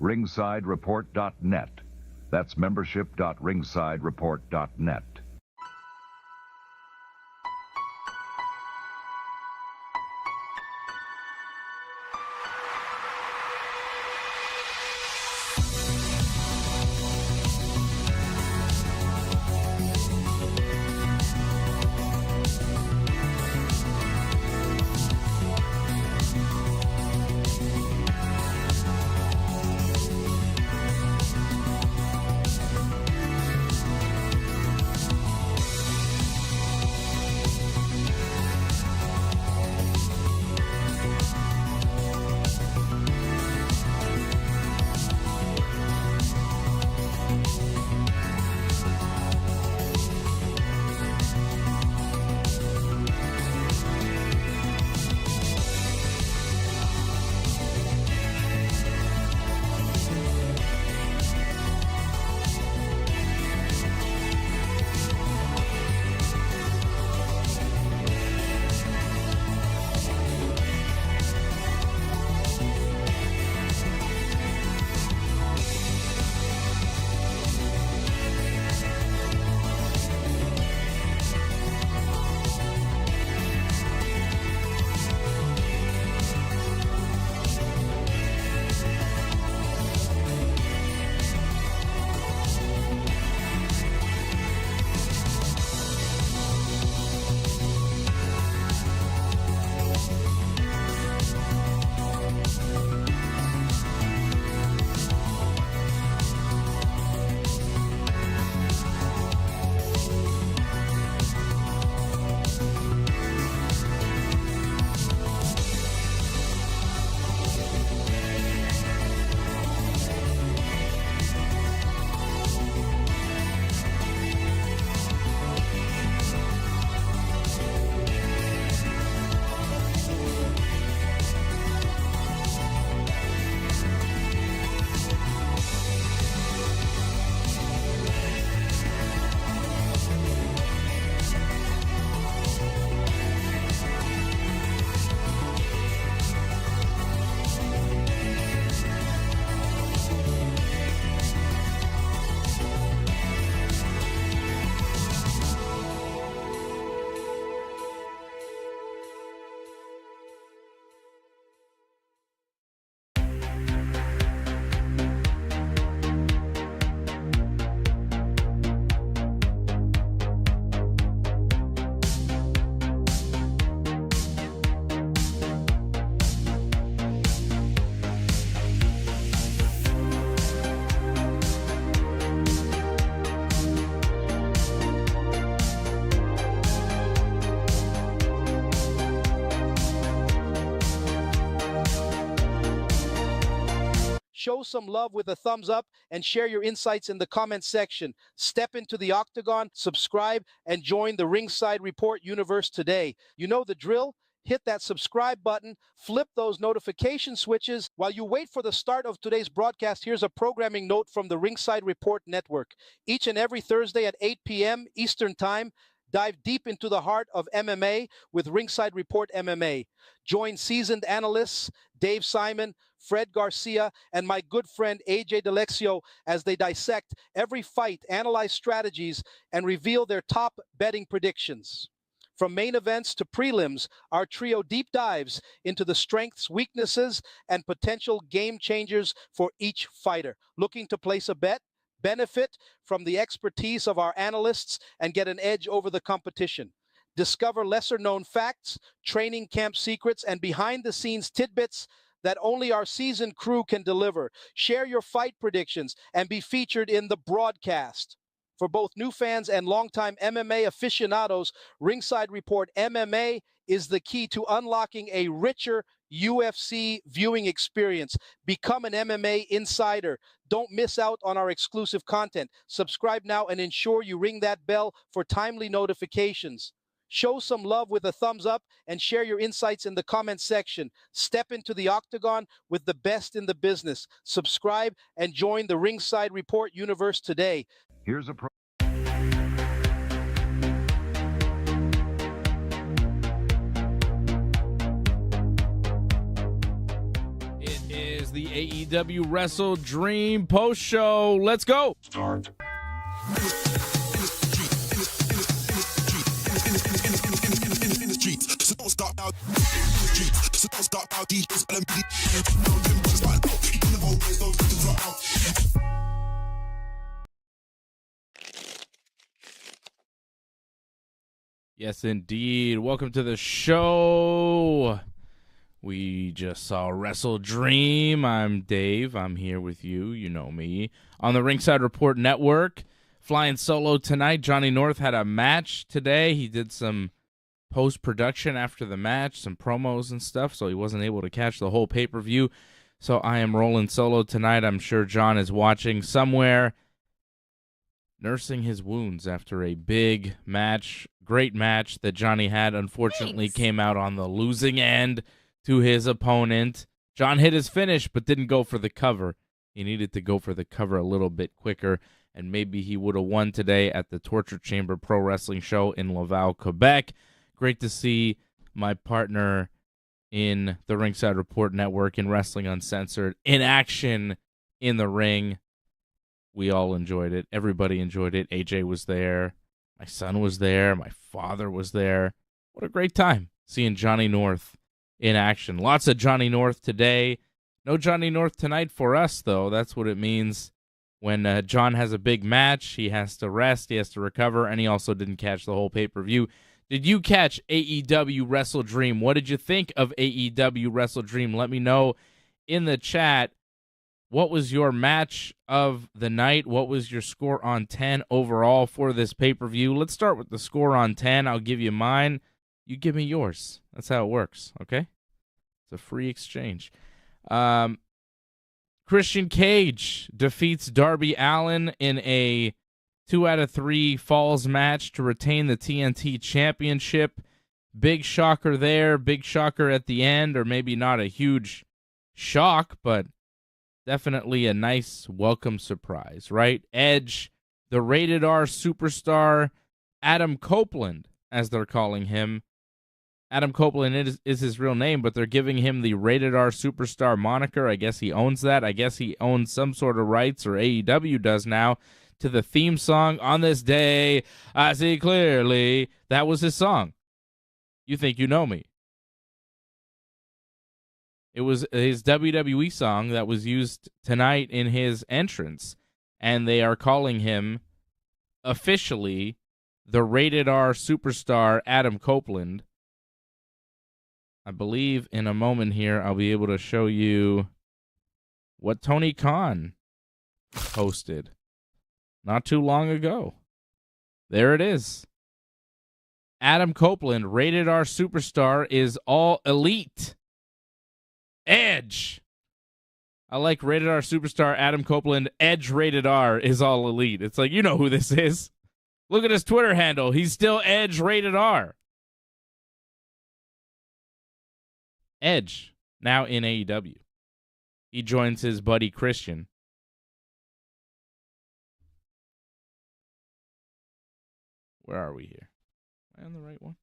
ringsidereport.net. That's membership.ringsidereport.net. Show some love with a thumbs up and share your insights in the comments section. Step into the octagon, subscribe, and join the Ringside Report universe today. You know the drill. Hit that subscribe button, flip those notification switches. While you wait for the start of today's broadcast, here's a programming note from the Ringside Report Network. Each and every Thursday at 8 p.m. Eastern Time, dive deep into the heart of MMA with Ringside Report MMA. Join seasoned analysts Dave Simon, Fred Garcia, and my good friend AJ D'Alexio as they dissect every fight, analyze strategies, and reveal their top betting predictions. From main events to prelims, our trio deep dives into the strengths, weaknesses, and potential game changers for each fighter. Looking to place a bet? Benefit from the expertise of our analysts and get an edge over the competition. Discover lesser-known facts, training camp secrets, and behind-the-scenes tidbits that only our seasoned crew can deliver. Share your fight predictions and be featured in the broadcast. For both new fans and longtime MMA aficionados, Ringside Report MMA is the key to unlocking a richer UFC viewing experience. Become an MMA insider. Don't miss out on our exclusive content. Subscribe now and ensure you ring that bell for timely notifications. Show some love with a thumbs up and share your insights in the comments section. Step into the octagon with the best in the business. Subscribe and join the Ringside Report universe today. Here's a It is the AEW Wrestledream post show. Let's go. Start. Yes, indeed. Welcome to the show. We just saw Wrestledream. I'm Dave. I'm here with you. You know me. On the Ringside Report Network. Flying solo tonight. Johnny North had a match today. He did some post-production after the match, some promos and stuff, so he wasn't able to catch the whole pay-per-view. So I am rolling solo tonight. I'm sure John is watching somewhere, nursing his wounds after a big match, great match that Johnny had. Unfortunately, came out on the losing end to his opponent. John hit his finish, but didn't go for the cover. He needed to go for the cover a little bit quicker, and maybe he would have won today at the Torture Chamber Pro Wrestling Show in Laval, Quebec. Great to see my partner in the Ringside Report Network in Wrestling Uncensored in action in the ring. We all enjoyed it. Everybody enjoyed it. AJ was there. My son was there. My father was there. What a great time seeing Johnny North in action. Lots of Johnny North today. No Johnny North tonight for us, though. That's what it means when John has a big match. He has to rest. He has to recover. And he also didn't catch the whole pay-per-view. Did you catch AEW Wrestledream? What did you think of AEW Wrestledream? Let me know in the chat. What was your match of the night? What was your score on 10 overall for this pay-per-view? Let's start with the score on 10. I'll give you mine. You give me yours. That's how it works, okay? It's a free exchange. Christian Cage defeats Darby Allin in a 2 out of 3 falls match to retain the TNT Championship. Big shocker there. Big shocker at the end, or maybe not a huge shock, but definitely a nice welcome surprise, right? Edge, the Rated R superstar, Adam Copeland, as they're calling him. Adam Copeland is his real name, but they're giving him the Rated R superstar moniker. I guess he owns that. I guess he owns some sort of rights, or AEW does now, to the theme song, On This Day, I See Clearly. That was his song. You Think You Know Me. It was his WWE song that was used tonight in his entrance, and they are calling him officially the Rated R superstar Adam Copeland. I believe in a moment here I'll be able to show you what Tony Khan posted not too long ago. There it is. Adam Copeland, Rated R superstar, is all elite. Edge. I like Rated R superstar Adam Copeland. Edge Rated R is all elite. It's like, you know who this is. Look at his Twitter handle. He's still Edge Rated R. Edge, now in AEW. He joins his buddy Christian. Where are we here? Am I on the right one?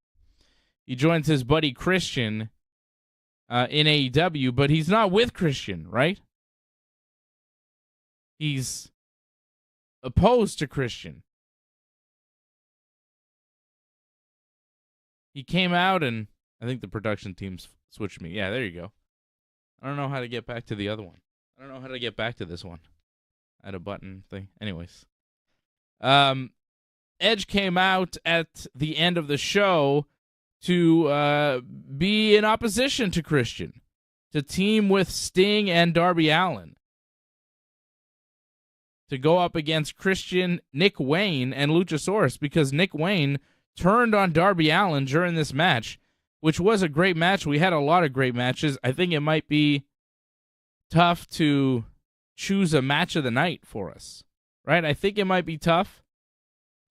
He joins his buddy Christian in AEW, but he's not with Christian, right? He's opposed to Christian. He came out, and I think the production team's switched me. Yeah, there you go. I don't know how to get back to the other one. I don't know how to get back to this one. I had a button thing. Anyways. Edge came out at the end of the show to be in opposition to Christian, to team with Sting and Darby Allin, to go up against Christian, Nick Wayne, and Luchasaurus, because Nick Wayne turned on Darby Allin during this match, which was a great match. We had a lot of great matches. I think it might be tough to choose a match of the night for us, right? I think it might be tough.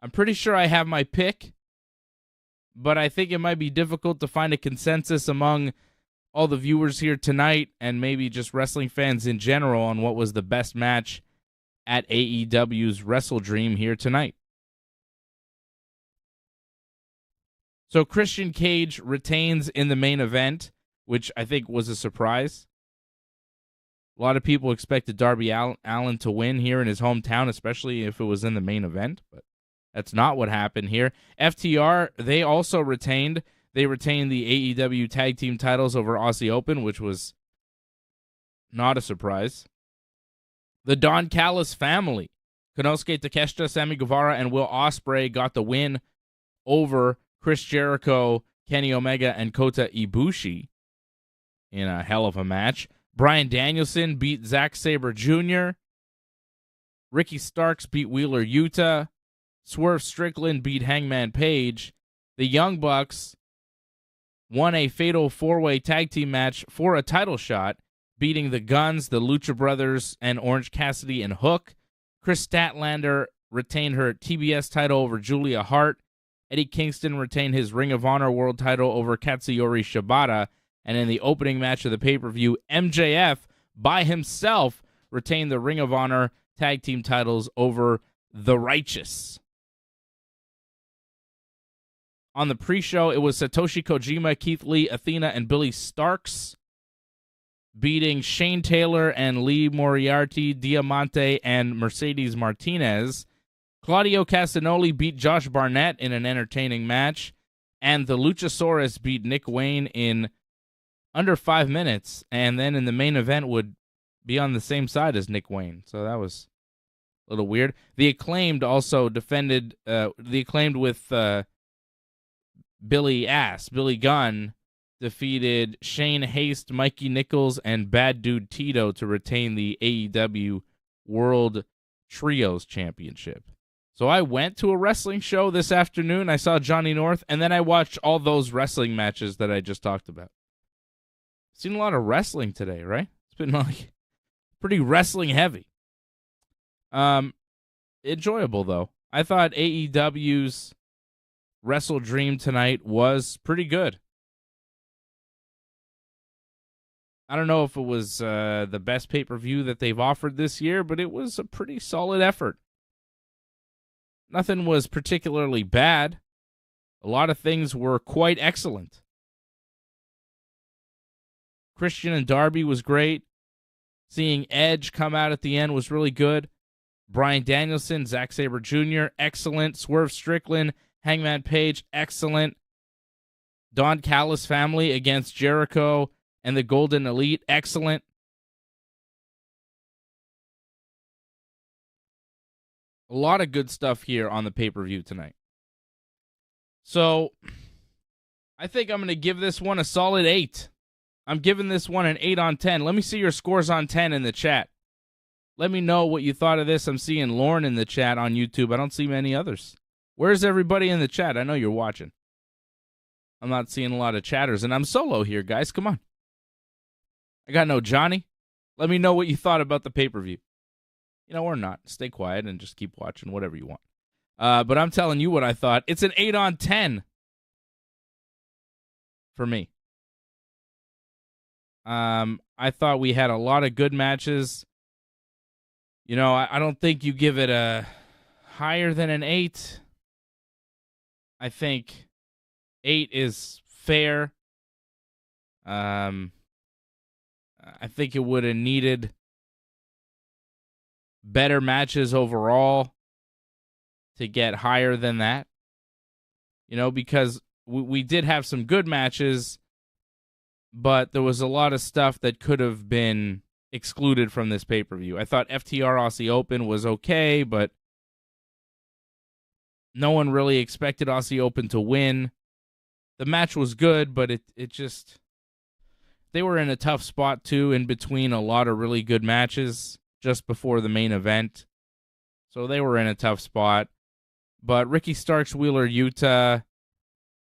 I'm pretty sure I have my pick, but I think it might be difficult to find a consensus among all the viewers here tonight, and maybe just wrestling fans in general, on what was the best match at AEW's Wrestledream here tonight. So Christian Cage retains in the main event, which I think was a surprise. A lot of people expected Darby Allin to win here in his hometown, especially if it was in the main event, but that's not what happened here. FTR, they also retained. They retained the AEW tag team titles over Aussie Open, which was not a surprise. The Don Callis family, Konosuke Takeshita, Sammy Guevara, and Will Ospreay got the win over Chris Jericho, Kenny Omega, and Kota Ibushi in a hell of a match. Bryan Danielson beat Zack Sabre Jr. Ricky Starks beat Wheeler Yuta. Swerve Strickland beat Hangman Page. The Young Bucks won a fatal four-way tag team match for a title shot, beating the Guns, the Lucha Brothers, and Orange Cassidy and Hook. Chris Statlander retained her TBS title over Julia Hart. Eddie Kingston retained his Ring of Honor World title over Katsuyori Shibata. And in the opening match of the pay-per-view, MJF, by himself, retained the Ring of Honor tag team titles over The Righteous. On the pre-show, it was Satoshi Kojima, Keith Lee, Athena, and Billy Starks beating Shane Taylor and Lee Moriarty, Diamante, and Mercedes Martinez. Claudio Castagnoli beat Josh Barnett in an entertaining match, and the Luchasaurus beat Nick Wayne in under 5 minutes, and then in the main event would be on the same side as Nick Wayne. So that was a little weird. The Acclaimed also defended, the Acclaimed with Billy Gunn defeated Shane Haste, Mikey Nichols, and Bad Dude Tito to retain the AEW World Trios Championship. So I went to a wrestling show this afternoon. I saw Johnny North, and then I watched all those wrestling matches that I just talked about. Seen a lot of wrestling today, right? It's been like pretty wrestling heavy. Enjoyable though. I thought AEW's Wrestledream tonight was pretty good. I don't know if it was the best pay-per-view that they've offered this year, but it was a pretty solid effort. Nothing was particularly bad. A lot of things were quite excellent. Christian and Darby was great. Seeing Edge come out at the end was really good. Bryan Danielson, Zack Sabre Jr., excellent. Swerve Strickland, Hangman Page, excellent. Don Callis family against Jericho and the Golden Elite, excellent. A lot of good stuff here on the pay-per-view tonight. So, I think I'm going to give this one a solid 8. I'm giving this one an 8 on 10. Let me see your scores on 10 in the chat. Let me know what you thought of this. I'm seeing Lauren in the chat on YouTube. I don't see many others. Where's everybody in the chat? I know you're watching. I'm not seeing a lot of chatters, and I'm solo here, guys. Come on. I got no Johnny. Let me know what you thought about the pay-per-view. You know, or not. Stay quiet and just keep watching whatever you want. But I'm telling you what I thought. It's an 8 on 10 for me. I thought we had a lot of good matches. You know, I don't think you give it a higher than an 8. I think 8 is fair. I think it would have needed better matches overall to get higher than that. You know, because we did have some good matches, but there was a lot of stuff that could have been excluded from this pay-per-view. I thought FTR Aussie Open was okay, but no one really expected Aussie Open to win. The match was good, but it just... They were in a tough spot, too, in between a lot of really good matches just before the main event. So they were in a tough spot. But Ricky Starks, Wheeler Yuta,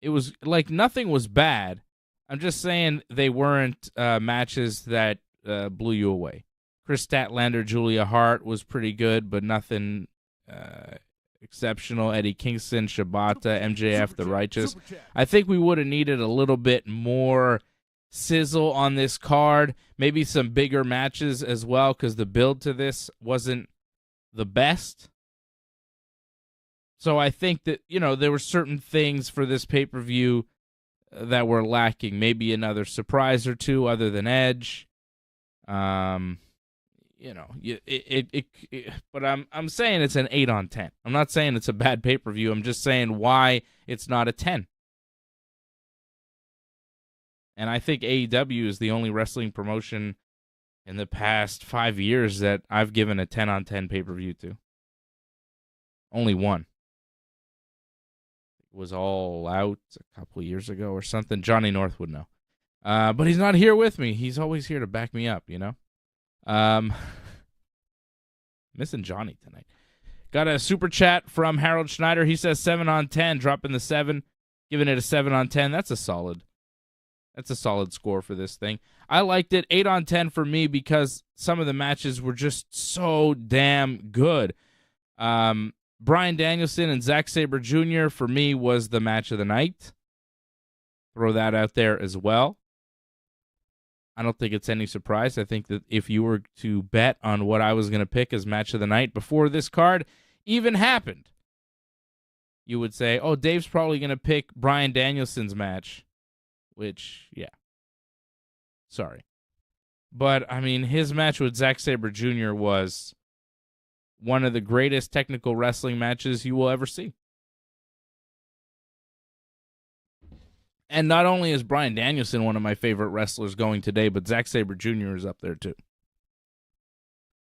it was like nothing was bad. I'm just saying they weren't matches that blew you away. Chris Statlander, Julia Hart was pretty good, but nothing exceptional. Eddie Kingston, Shibata, MJF, The Righteous. I think we would have needed a little bit more sizzle on this card. Maybe some bigger matches as well, because the build to this wasn't the best. So I think that, you know, there were certain things for this pay-per-view that were lacking. Maybe another surprise or two other than Edge. but I'm saying it's an 8 on 10. I'm not saying it's a bad pay-per-view. I'm just saying why it's not a 10. And I think AEW is the only wrestling promotion in the past 5 years that I've given a 10 on 10 pay-per-view to. Only one. It was All Out a couple years ago or something. Johnny North would know. But he's not here with me. He's always here to back me up, Missing Johnny tonight. Got a super chat from Harold Schneider. He says 7 on 10, dropping the 7, giving it a 7 on 10. That's a solid score for this thing. I liked it. 8 on 10 for me because some of the matches were just so damn good. Bryan Danielson and Zack Sabre Jr. for me was the match of the night. Throw that out there as well. I don't think it's any surprise. I think that if you were to bet on what I was going to pick as match of the night before this card even happened, you would say, oh, Dave's probably going to pick Bryan Danielson's match, which, yeah. Sorry. But, I mean, his match with Zack Sabre Jr. was one of the greatest technical wrestling matches you will ever see. And not only is Bryan Danielson one of my favorite wrestlers going today, but Zack Sabre Jr. is up there too.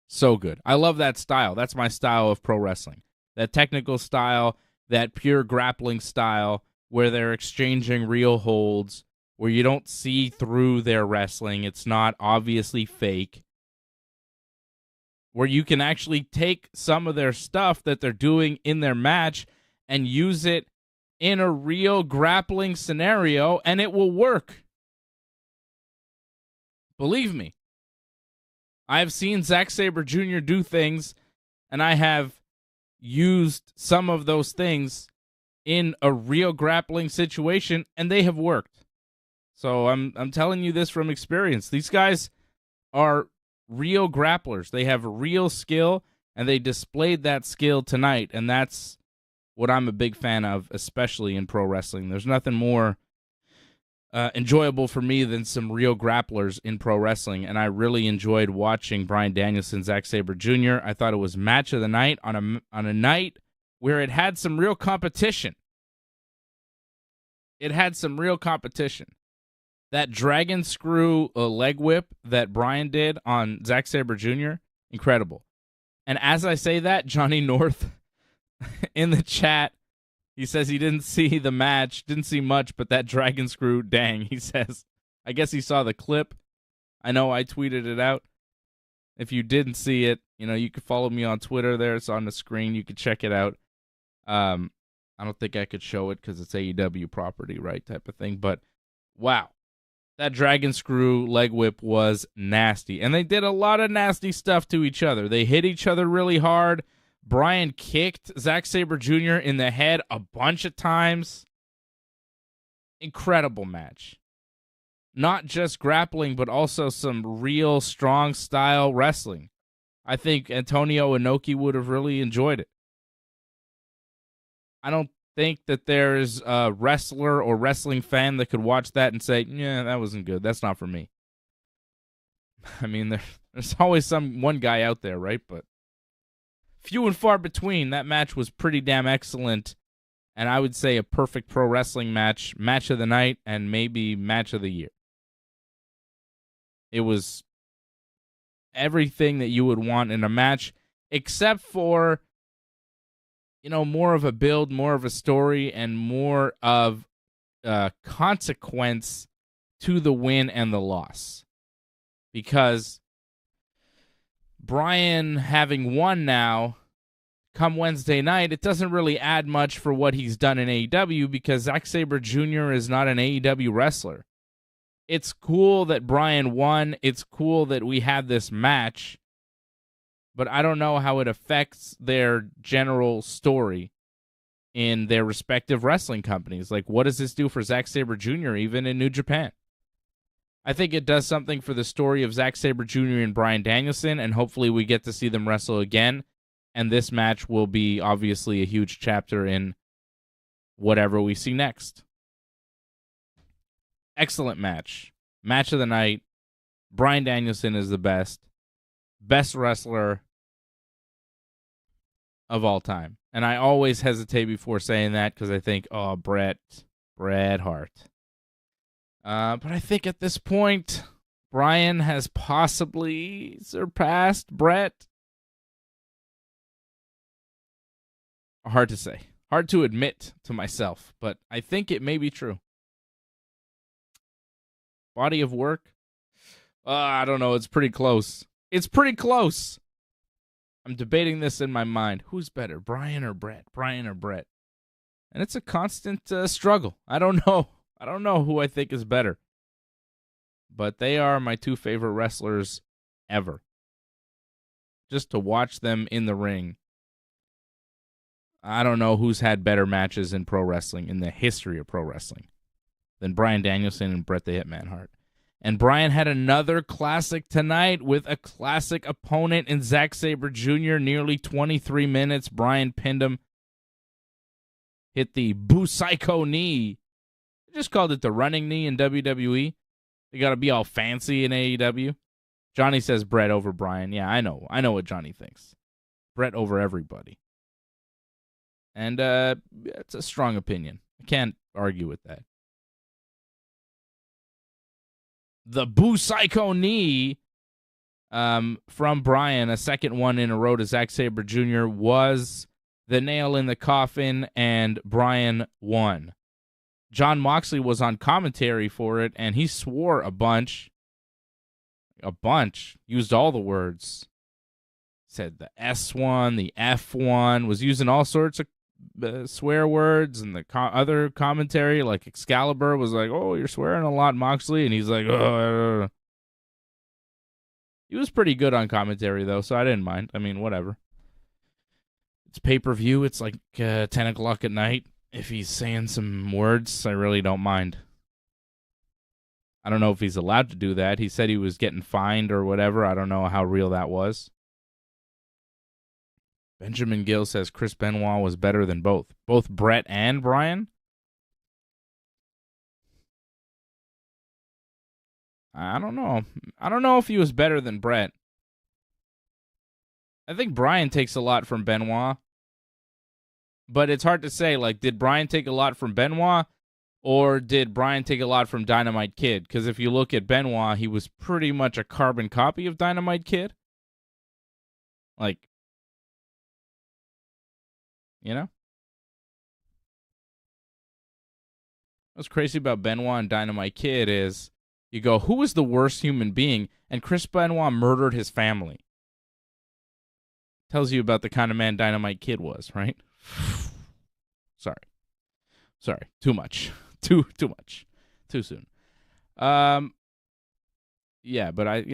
So good. I love that style. That's my style of pro wrestling. That technical style, that pure grappling style, where they're exchanging real holds, where you don't see through their wrestling. It's not obviously fake. Where you can actually take some of their stuff that they're doing in their match and use it in a real grappling scenario, and it will work. Believe me. I have seen Zack Sabre Jr. do things, and I have used some of those things in a real grappling situation, and they have worked. So I'm telling you this from experience. These guys are real grapplers. They have real skill, and they displayed that skill tonight, and that's what I'm a big fan of, especially in pro wrestling. There's nothing more enjoyable for me than some real grapplers in pro wrestling, and I really enjoyed watching Bryan Danielson, Zack Sabre Jr. I thought it was match of the night on a night where it had some real competition. It had some real competition. That dragon screw leg whip that Bryan did on Zack Sabre Jr., incredible. And as I say that, Johnny North in the chat, he says he didn't see the match, didn't see much, but that dragon screw, dang, he says. I guess he saw the clip. I know I tweeted it out. If you didn't see it, you can follow me on Twitter there. It's on the screen. You can check it out. I don't think I could show it because it's AEW property, right, type of thing. But, wow. That dragon screw leg whip was nasty. And they did a lot of nasty stuff to each other. They hit each other really hard. Bryan kicked Zack Sabre Jr. in the head a bunch of times. Incredible match. Not just grappling, but also some real strong style wrestling. I think Antonio Inoki would have really enjoyed it. I don't think that there's a wrestler or wrestling fan that could watch that and say, yeah, that wasn't good. That's not for me. I mean, there's always one guy out there, right? But few and far between. That match was pretty damn excellent, and I would say a perfect pro wrestling match of the night, and maybe match of the year. It was everything that you would want in a match, except for, more of a build, more of a story, and more of a consequence to the win and the loss. Because Bryan having won now, come Wednesday night, it doesn't really add much for what he's done in AEW because Zack Sabre Jr. is not an AEW wrestler. It's cool that Bryan won. It's cool that we had this match. But I don't know how it affects their general story in their respective wrestling companies. Like, what does this do for Zack Sabre Jr. even in New Japan? I think it does something for the story of Zack Sabre Jr. and Bryan Danielson, and hopefully we get to see them wrestle again. And this match will be obviously a huge chapter in whatever we see next. Excellent match. Match of the night. Bryan Danielson is the best. best wrestler of all time. And I always hesitate before saying that because I think, oh, Bret Hart. But I think at this point, Bryan has possibly surpassed Bret. Hard to say. Hard to admit to myself, but I think it may be true. Body of work? I don't know. It's pretty close. It's pretty close. I'm debating this in my mind. Who's better, Bryan or Bret? Bryan or Bret? And it's a constant struggle. I don't know. I don't know who I think is better. But they are my two favorite wrestlers ever. Just to watch them in the ring. I don't know who's had better matches in pro wrestling, in the history of pro wrestling, than Bryan Danielson and Bret the Hitman Hart. And Bryan had another classic tonight with a classic opponent in Zack Sabre Jr. Nearly 23 minutes. Bryan pinned him. Hit the Busaiku knee. They just called it the running knee in WWE. They got to be all fancy in AEW. Johnny says Bret over Bryan. Yeah, I know. I know what Johnny thinks. Bret over everybody. And it's a strong opinion. I can't argue with that. The Busaiku knee from Bryan, a second one in a row to Zack Sabre Jr., was the nail in the coffin, and Bryan won. Jon Moxley was on commentary for it, and he swore a bunch. Used all the words. Said the S one, the F one, was using all sorts of swear words, and the other commentary, like Excalibur, was like, "Oh, you're swearing a lot, Moxley," and he's like, "Oh." He was pretty good on commentary, though, so I didn't mind. I mean, whatever. It's pay-per-view. It's like 10 o'clock at night. If he's saying some words, I really don't mind. I don't know if he's allowed to do that. He said he was getting fined or whatever. I don't know how real that was. Benjamin Gill says Chris Benoit was better than both Bret and Bryan. I don't know. I don't know if he was better than Bret. I think Bryan takes a lot from Benoit. But it's hard to say, like, did Bryan take a lot from Benoit, or did Bryan take a lot from Dynamite Kid? Because if you look at Benoit, he was pretty much a carbon copy of Dynamite Kid. Like, you know? What's crazy about Benoit and Dynamite Kid is you go, who was the worst human being? And Chris Benoit murdered his family. Tells you about the kind of man Dynamite Kid was, right? Sorry. Too much. Too much. Too soon. Yeah, but I'd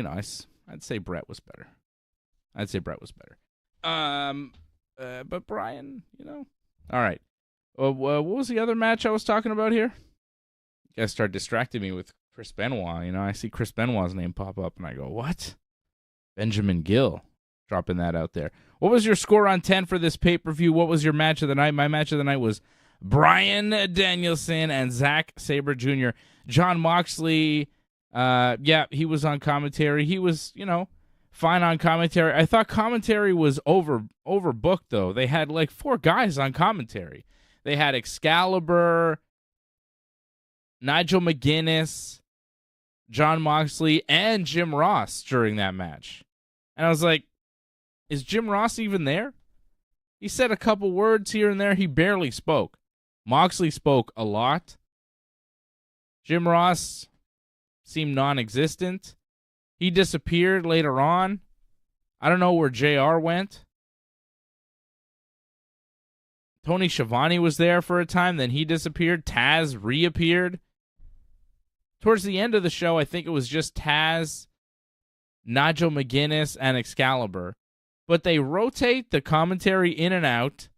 say Bret was better. But Bryan, All right. What was the other match I was talking about here? You guys start distracting me with Chris Benoit. I see Chris Benoit's name pop up, and I go, what? Benjamin Gill. Dropping that out there. What was your score on 10 for this pay-per-view? What was your match of the night? My match of the night was Bryan Danielson and Zack Sabre Jr. Jon Moxley, he was on commentary. He was, fine on commentary. I thought commentary was overbooked, though. They had, 4 guys on commentary. They had Excalibur, Nigel McGuinness, Jon Moxley, and Jim Ross during that match. And I was like, is Jim Ross even there? He said a couple words here and there. He barely spoke. Moxley spoke a lot. Jim Ross seemed non-existent. He disappeared later on. I don't know where JR went. Tony Schiavone was there for a time, then he disappeared. Taz reappeared. Towards the end of the show, I think it was just Taz, Nigel McGuinness, and Excalibur. But they rotate the commentary in and out.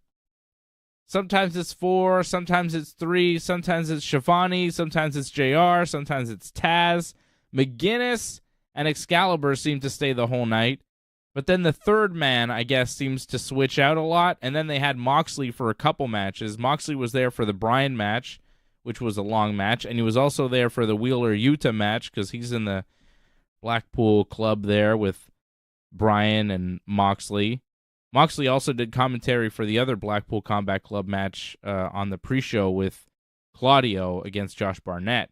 Sometimes it's 4, sometimes it's 3, sometimes it's Schiavone, sometimes it's JR, sometimes it's Taz. McGuinness and Excalibur seem to stay the whole night. But then the third man, I guess, seems to switch out a lot. And then they had Moxley for a couple matches. Moxley was there for the Bryan match, which was a long match. And he was also there for the Wheeler Yuta match because he's in the Blackpool club there with Bryan and Moxley. Moxley also did commentary for the other Blackpool Combat Club match on the pre-show with Claudio against Josh Barnett.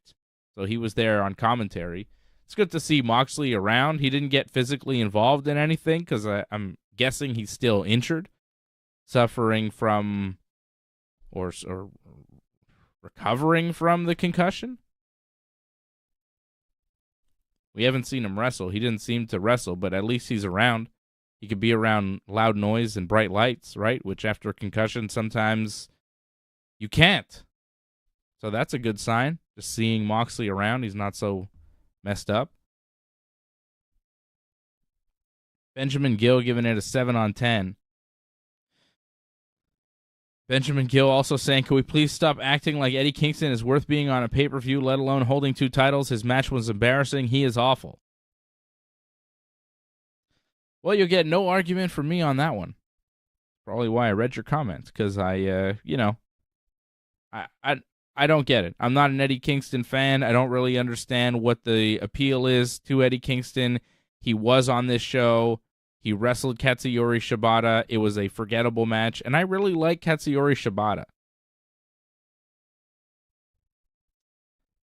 So he was there on commentary. It's good to see Moxley around. He didn't get physically involved in anything because I'm guessing he's still injured, suffering from or recovering from the concussion. We haven't seen him wrestle. He didn't seem to wrestle, but at least he's around. He could be around loud noise and bright lights, right? Which after a concussion, sometimes you can't. So that's a good sign. Just seeing Moxley around, he's not so messed up. Benjamin Gill giving it a 7 on 10. Benjamin Gill also saying, can we please stop acting like Eddie Kingston is worth being on a pay-per-view, let alone holding 2 titles? His match was embarrassing. He is awful. Well, you'll get no argument from me on that one. Probably why I read your comments, because I don't get it. I'm not an Eddie Kingston fan. I don't really understand what the appeal is to Eddie Kingston. He was on this show. He wrestled Katsuyori Shibata. It was a forgettable match, and I really like Katsuyori Shibata.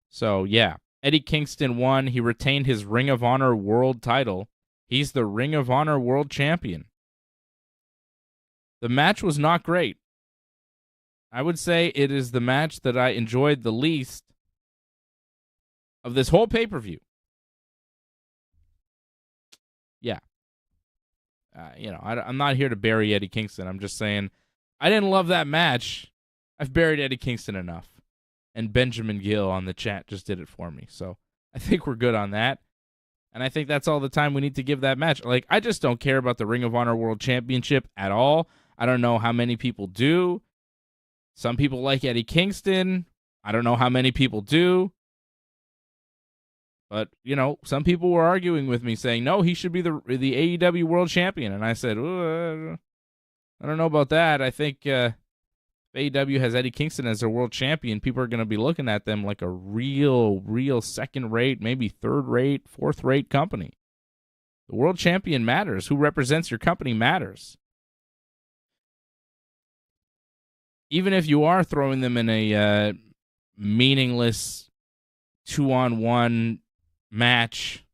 So, yeah, Eddie Kingston won. He retained his Ring of Honor World title. He's the Ring of Honor World Champion. The match was not great. I would say it is the match that I enjoyed the least of this whole pay-per-view. Yeah. I'm not here to bury Eddie Kingston. I'm just saying I didn't love that match. I've buried Eddie Kingston enough. And Benjamin Gill on the chat just did it for me. So I think we're good on that. And I think that's all the time we need to give that match. Like, I just don't care about the Ring of Honor World Championship at all. I don't know how many people do. Some people like Eddie Kingston. I don't know how many people do. But, some people were arguing with me saying, no, he should be the AEW World Champion. And I said, I don't know about that. I think if AEW has Eddie Kingston as their World Champion, people are going to be looking at them like a real second-rate, maybe third-rate, fourth-rate company. The World Champion matters. Who represents your company matters. Even if you are throwing them in a meaningless 2-on-1 match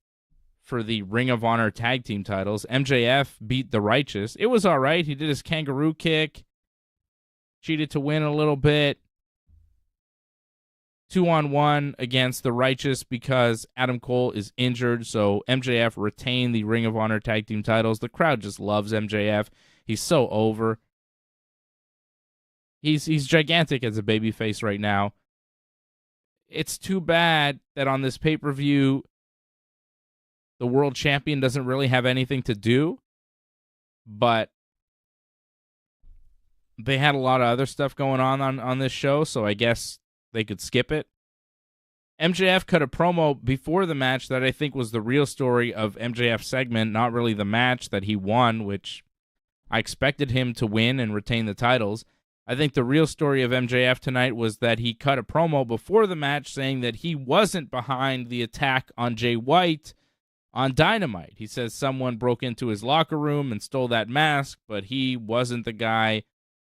for the Ring of Honor tag team titles, MJF beat the Righteous. It was all right. He did his kangaroo kick, cheated to win a little bit. 2-on-1 against the Righteous because Adam Cole is injured, so MJF retained the Ring of Honor tag team titles. The crowd just loves MJF. He's so over. He's gigantic as a babyface right now. It's too bad that on this pay-per-view, the world champion doesn't really have anything to do, but they had a lot of other stuff going on this show, so I guess they could skip it. MJF cut a promo before the match that I think was the real story of MJF's segment, not really the match that he won, which I expected him to win and retain the titles. I think the real story of MJF tonight was that he cut a promo before the match saying that he wasn't behind the attack on Jay White on Dynamite. He says someone broke into his locker room and stole that mask, but he wasn't the guy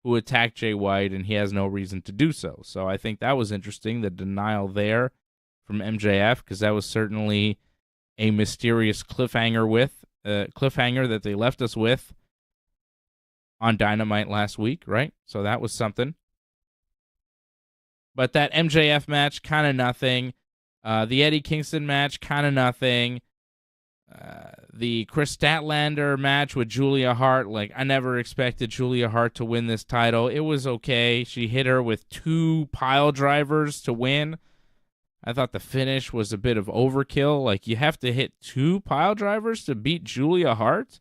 who attacked Jay White, and he has no reason to do so. So I think that was interesting, the denial there from MJF, because that was certainly a mysterious cliffhanger that they left us with on Dynamite last week, right? So that was something. But that MJF match, kind of nothing. The Eddie Kingston match, kind of nothing. The Chris Statlander match with Julia Hart, I never expected Julia Hart to win this title. It was okay. She hit her with 2 pile drivers to win. I thought the finish was a bit of overkill. You have to hit 2 pile drivers to beat Julia Hart?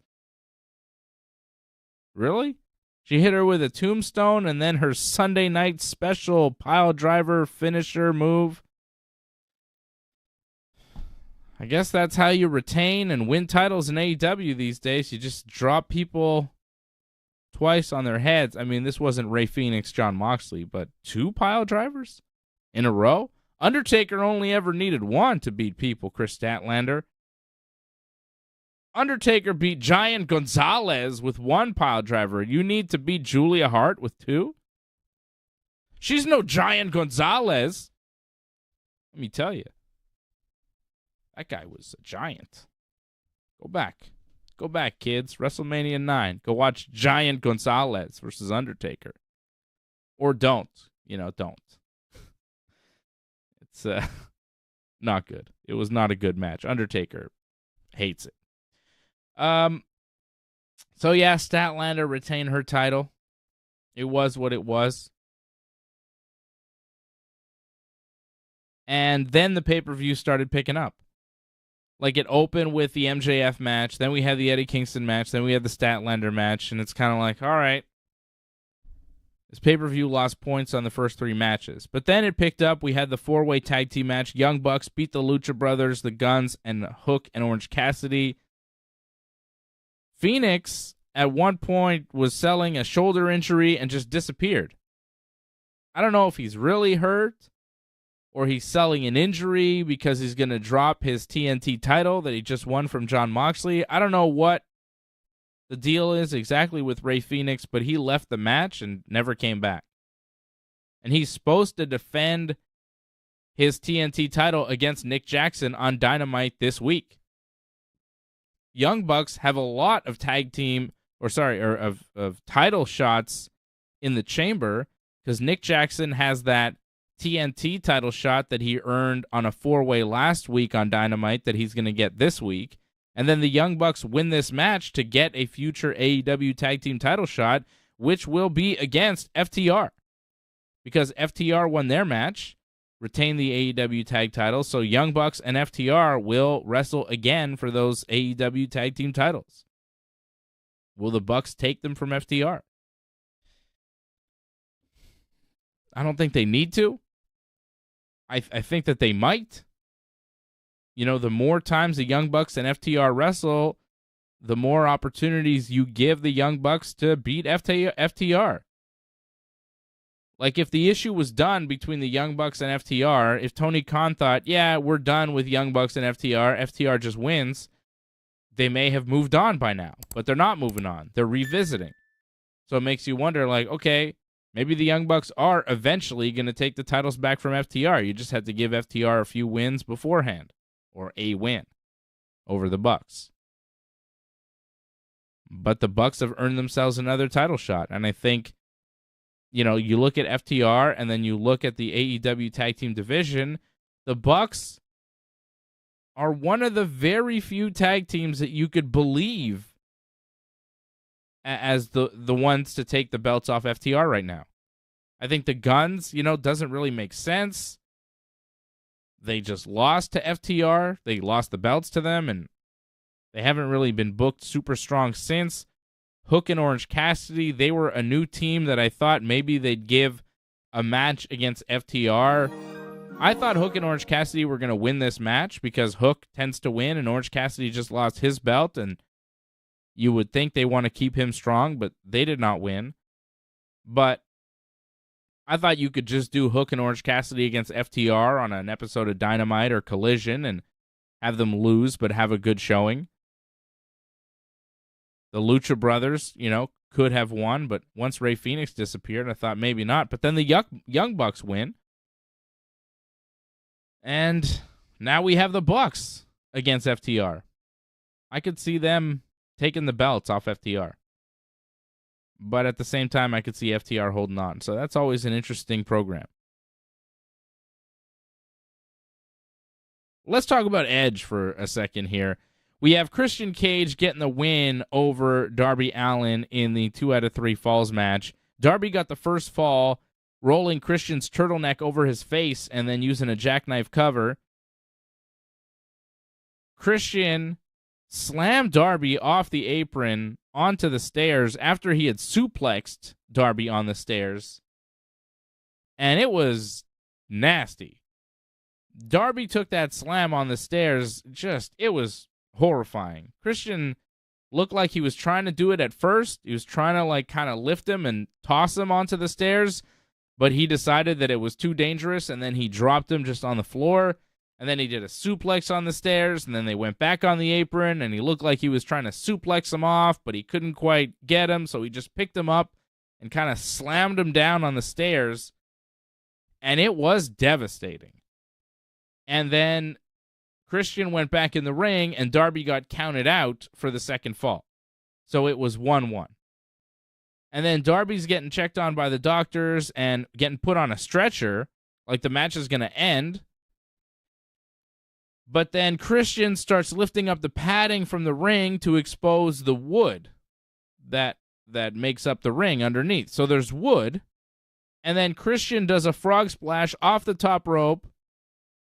Really? She hit her with a tombstone and then her Sunday night special pile driver finisher move. I guess that's how you retain and win titles in AEW these days. You just drop people twice on their heads. I mean, this wasn't Rey Fenix, Jon Moxley, but 2 pile drivers in a row? Undertaker only ever needed 1 to beat people, Chris Statlander. Undertaker beat Giant Gonzalez with 1 pile driver. You need to beat Julia Hart with 2? She's no Giant Gonzalez. Let me tell you. That guy was a giant. Go back. Go back, kids. WrestleMania 9. Go watch Giant Gonzalez versus Undertaker. Or don't. Don't. It's not good. It was not a good match. Undertaker hates it. So yeah, Statlander retained her title. It was what it was. And then the pay-per-view started picking up. Like, it opened with the MJF match, then we had the Eddie Kingston match, then we had the Statlander match, and it's kind of like, all right. This pay-per-view lost points on the first 3 matches. But then it picked up. We had the 4-way tag team match. Young Bucks beat the Lucha Brothers, the Guns, and Hook and Orange Cassidy. Phoenix, at one point, was selling a shoulder injury and just disappeared. I don't know if he's really hurt or he's selling an injury because he's going to drop his TNT title that he just won from Jon Moxley. I don't know what the deal is exactly with Rey Fenix, but he left the match and never came back. And he's supposed to defend his TNT title against Nick Jackson on Dynamite this week. Young Bucks have a lot of of title shots in the chamber because Nick Jackson has that TNT title shot that he earned on a 4-way last week on Dynamite that he's going to get this week. And then the Young Bucks win this match to get a future AEW tag team title shot, which will be against FTR. Because FTR won their match, retained the AEW tag title, so Young Bucks and FTR will wrestle again for those AEW tag team titles. Will the Bucks take them from FTR? I don't think they need to. I think that they might. The more times the Young Bucks and FTR wrestle, the more opportunities you give the Young Bucks to beat FTR. Like, if the issue was done between the Young Bucks and FTR, if Tony Khan thought, yeah, we're done with Young Bucks and FTR just wins, they may have moved on by now. But they're not moving on. They're revisiting. So it makes you wonder, like, okay, maybe the Young Bucks are eventually going to take the titles back from FTR. You just have to give FTR a few wins beforehand, or a win over the Bucks. But the Bucks have earned themselves another title shot. And I think, you look at FTR and then you look at the AEW tag team division, the Bucks are one of the very few tag teams that you could believe as the ones to take the belts off FTR right now. I think the Guns, doesn't really make sense. They just lost to FTR. They lost the belts to them, and they haven't really been booked super strong since. Hook and Orange Cassidy, they were a new team that I thought maybe they'd give a match against FTR. I thought Hook and Orange Cassidy were going to win this match because Hook tends to win, and Orange Cassidy just lost his belt, and you would think they want to keep him strong, but they did not win. But I thought you could just do Hook and Orange Cassidy against FTR on an episode of Dynamite or Collision and have them lose but have a good showing. The Lucha Brothers, could have won, but once Rey Fenix disappeared, I thought maybe not. But then the Young Bucks win. And now we have the Bucks against FTR. I could see them taking the belts off FTR. But at the same time, I could see FTR holding on. So that's always an interesting program. Let's talk about Edge for a second here. We have Christian Cage getting the win over Darby Allin in the 2 out of 3 falls match. Darby got the first fall, rolling Christian's turtleneck over his face and then using a jackknife cover. Christian slammed Darby off the apron onto the stairs after he had suplexed Darby on the stairs. And it was nasty. Darby took that slam on the stairs, it was horrifying. Christian looked like he was trying to do it at first. He was trying to kind of lift him and toss him onto the stairs, but he decided that it was too dangerous, and then he dropped him just on the floor. And then he did a suplex on the stairs, and then they went back on the apron, and he looked like he was trying to suplex him off, but he couldn't quite get him, so he just picked him up and kind of slammed him down on the stairs, and it was devastating. And then Christian went back in the ring, and Darby got counted out for the second fall. So it was 1-1. And then Darby's getting checked on by the doctors and getting put on a stretcher, like the match is going to end. But then Christian starts lifting up the padding from the ring to expose the wood that makes up the ring underneath. So there's wood, and then Christian does a frog splash off the top rope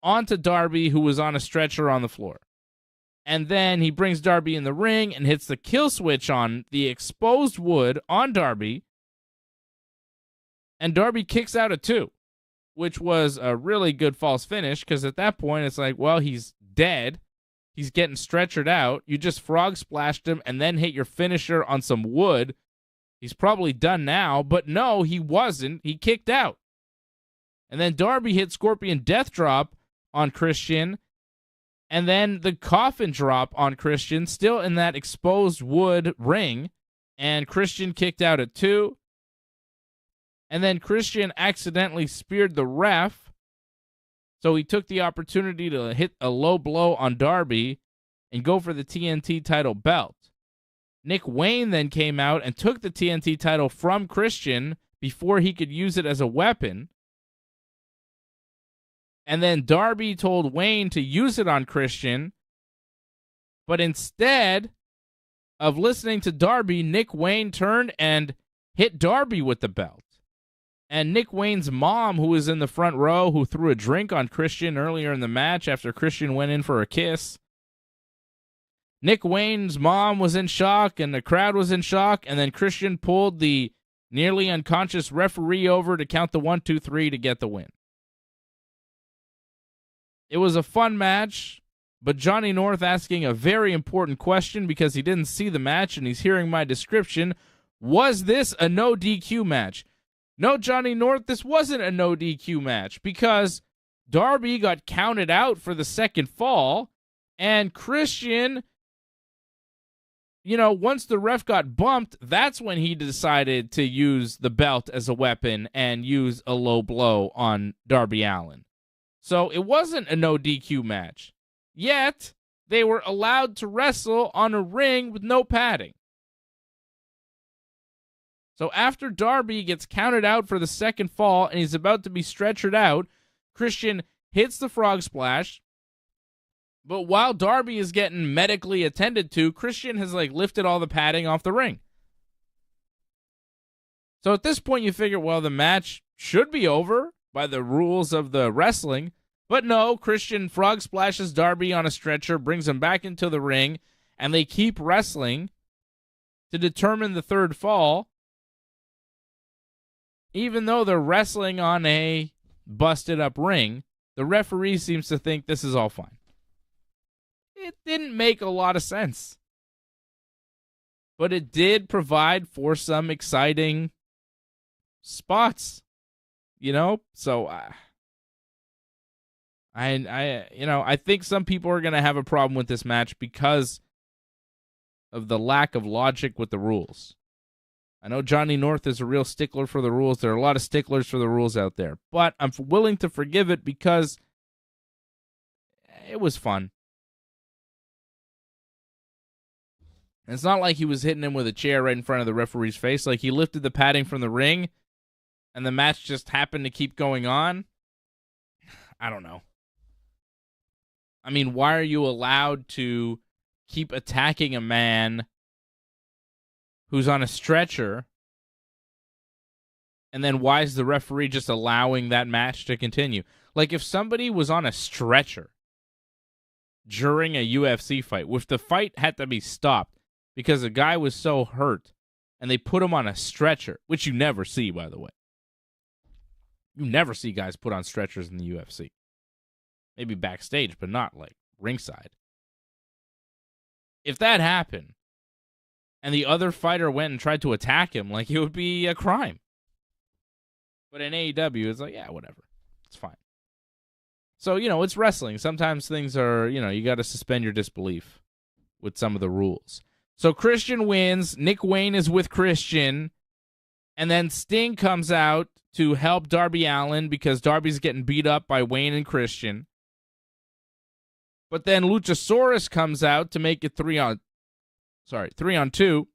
onto Darby, who was on a stretcher on the floor. And then he brings Darby in the ring and hits the kill switch on the exposed wood on Darby, and Darby kicks out at 2. Which was a really good false finish, because at that point, it's like, well, he's dead. He's getting stretchered out. You just frog splashed him and then hit your finisher on some wood. He's probably done now, but no, he wasn't. He kicked out. And then Darby hit Scorpion Death Drop on Christian, and then the coffin drop on Christian, still in that exposed wood ring, and Christian kicked out at 2. And then Christian accidentally speared the ref, so he took the opportunity to hit a low blow on Darby and go for the TNT title belt. Nick Wayne then came out and took the TNT title from Christian before he could use it as a weapon. And then Darby told Wayne to use it on Christian, but instead of listening to Darby, Nick Wayne turned and hit Darby with the belt. And Nick Wayne's mom, who was in the front row, who threw a drink on Christian earlier in the match after Christian went in for a kiss. Nick Wayne's mom was in shock, and the crowd was in shock, and then Christian pulled the nearly unconscious referee over to count the 1, 2, 3 to get the win. It was a fun match, but Johnny North asking a very important question because he didn't see the match and he's hearing my description. Was this a no DQ match? No, Johnny North, this wasn't a no DQ match because Darby got counted out for the second fall, and Christian, once the ref got bumped, that's when he decided to use the belt as a weapon and use a low blow on Darby Allin. So it wasn't a no DQ match. Yet, they were allowed to wrestle on a ring with no padding. So after Darby gets counted out for the second fall and he's about to be stretchered out, Christian hits the frog splash. But while Darby is getting medically attended to, Christian has lifted all the padding off the ring. So at this point you figure, well, the match should be over by the rules of the wrestling. But no, Christian frog splashes Darby on a stretcher, brings him back into the ring, and they keep wrestling to determine the third fall. Even though they're wrestling on a busted-up ring, the referee seems to think this is all fine. It didn't make a lot of sense. But it did provide for some exciting spots, So, I think some people are going to have a problem with this match because of the lack of logic with the rules. I know Johnny North is a real stickler for the rules. There are a lot of sticklers for the rules out there. But I'm willing to forgive it because it was fun. And it's not like he was hitting him with a chair right in front of the referee's face. He lifted the padding from the ring, and the match just happened to keep going on. I don't know. I mean, why are you allowed to keep attacking a man who's on a stretcher, and then why is the referee just allowing that match to continue? If somebody was on a stretcher during a UFC fight, if the fight had to be stopped because a guy was so hurt, and they put him on a stretcher, which you never see, by the way. You never see guys put on stretchers in the UFC. Maybe backstage, but not ringside. If that happened, and the other fighter went and tried to attack him, it would be a crime. But in AEW, it's yeah, whatever. It's fine. So, it's wrestling. Sometimes things are, you got to suspend your disbelief with some of the rules. So Christian wins. Nick Wayne is with Christian. And then Sting comes out to help Darby Allin because Darby's getting beat up by Wayne and Christian. But then Luchasaurus comes out to make it 3-on-2.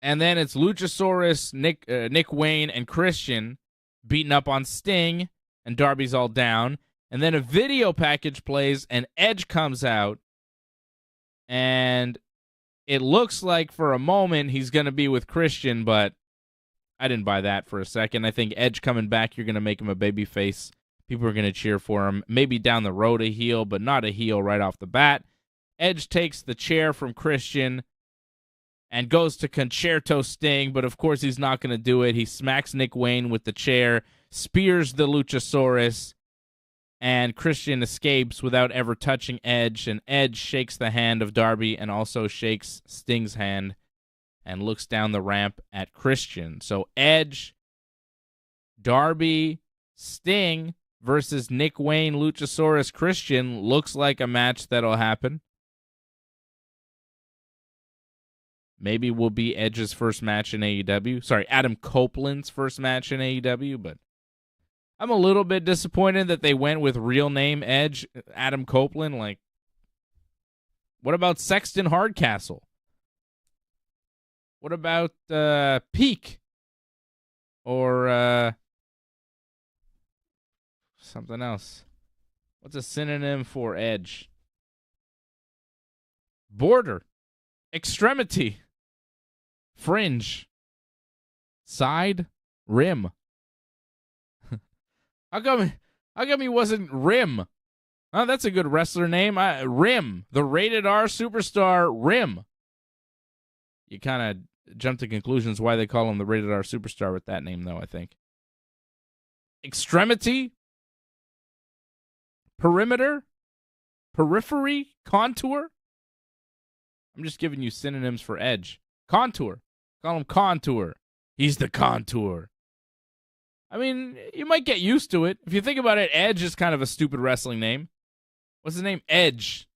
And then it's Luchasaurus, Nick Wayne, and Christian beating up on Sting, and Darby's all down. And then a video package plays, and Edge comes out, and it looks like for a moment he's going to be with Christian, but I didn't buy that for a second. I think Edge coming back, you're going to make him a babyface. People are going to cheer for him. Maybe down the road a heel, but not a heel right off the bat. Edge takes the chair from Christian and goes to Concerto Sting, but of course he's not going to do it. He smacks Nick Wayne with the chair, spears the Luchasaurus, and Christian escapes without ever touching Edge, and Edge shakes the hand of Darby and also shakes Sting's hand and looks down the ramp at Christian. So Edge, Darby, Sting versus Nick Wayne, Luchasaurus, Christian looks like a match that'll happen. Maybe will be Edge's first match in AEW. Sorry, Adam Copeland's first match in AEW, but I'm a little bit disappointed that they went with real name Edge, Adam Copeland. Like, what about Sexton Hardcastle? What about Peak? Or something else. What's a synonym for Edge? Border. Extremity. Fringe. Side. Rim. How come he wasn't Rim? Oh, that's a good wrestler name. Rim. The rated R superstar Rim. You kind of jump to conclusions why they call him the rated R superstar with that name, though, I think. Extremity. Perimeter. Periphery. Contour. I'm just giving you synonyms for Edge. Contour. Call him Contour. He's the Contour. I mean, you might get used to it. If you think about it, Edge is kind of a stupid wrestling name. What's his name? Edge.